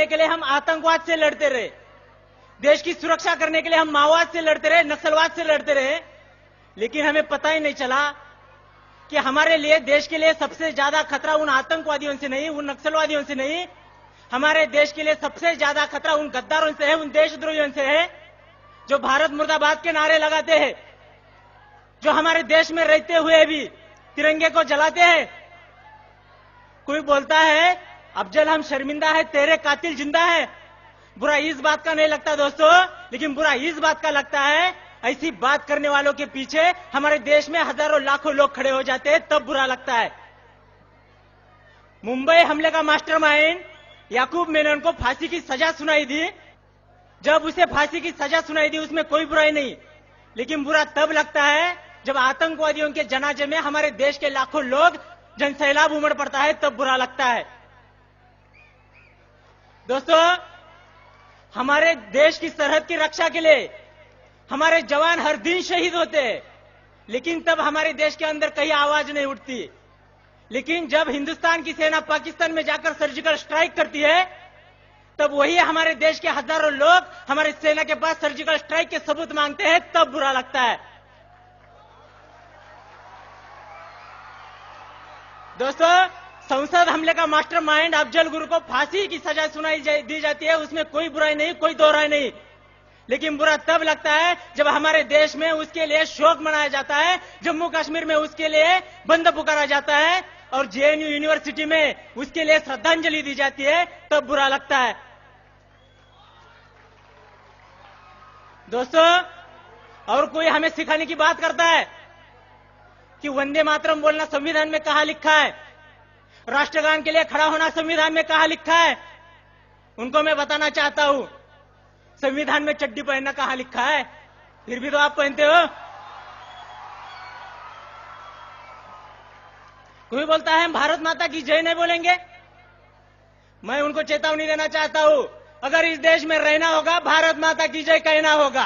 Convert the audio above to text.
के लिए हम आतंकवाद से लड़ते रहे, देश की सुरक्षा करने के लिए हम माओवाद से लड़ते रहे, नक्सलवाद से लड़ते रहे, लेकिन हमें पता ही नहीं चला कि हमारे लिए, देश के लिए सबसे ज्यादा खतरा उन आतंकवादियों से नहीं, उन नक्सलवादियों से नहीं, हमारे देश के लिए सबसे ज्यादा खतरा उन गद्दारों से है, उन देशद्रोहियों से है, जो भारत मुर्दाबाद के नारे लगाते हैं, जो हमारे देश में रहते हुए भी तिरंगे को जलाते हैं। कोई बोलता है अफजल हम शर्मिंदा है, तेरे कातिल जिंदा है। बुरा इस बात का नहीं लगता दोस्तों, लेकिन बुरा इस बात का लगता है ऐसी बात करने वालों के पीछे हमारे देश में हजारों लाखों लोग खड़े हो जाते हैं, तब बुरा लगता है। मुंबई हमले का मास्टरमाइंड याकूब मेनन को फांसी की सजा सुनाई दी। जब उसे फांसी की सजा सुनाई दी उसमें कोई बुराई नहीं, लेकिन बुरा तब लगता है जब आतंकवादियों के जनाजे में हमारे देश के लाखों लोग जनसैलाब उमड़ पड़ता है, तब बुरा लगता है। दोस्तों, हमारे देश की सरहद की रक्षा के लिए हमारे जवान हर दिन शहीद होते हैं, लेकिन तब हमारे देश के अंदर कहीं आवाज नहीं उठती। लेकिन जब हिंदुस्तान की सेना पाकिस्तान में जाकर सर्जिकल स्ट्राइक करती है, तब वही हमारे देश के हजारों लोग हमारी सेना के पास सर्जिकल स्ट्राइक के सबूत मांगते हैं, तब बुरा लगता है। दोस्तों, संसद हमले का मास्टरमाइंड अफजल गुरु को फांसी की सजा सुनाई दी जाती है, उसमें कोई बुराई नहीं, कोई दो राय नहीं, लेकिन बुरा तब लगता है जब हमारे देश में उसके लिए शोक मनाया जाता है, जम्मू कश्मीर में उसके लिए बंद पुकारा जाता है और जेएनयू यूनिवर्सिटी में उसके लिए श्रद्धांजलि दी जाती है, तब बुरा लगता है। दोस्तों, और कोई हमें सिखाने की बात करता है कि वंदे मातरम बोलना संविधान में कहां लिखा है, राष्ट्रगान के लिए खड़ा होना संविधान में कहां लिखा है। उनको मैं बताना चाहता हूं, संविधान में चड्डी पहनना कहां लिखा है, फिर भी तो आप पहनते हो। कोई बोलता है हम भारत माता की जय नहीं बोलेंगे। मैं उनको चेतावनी देना चाहता हूं, अगर इस देश में रहना होगा भारत माता की जय कहना होगा।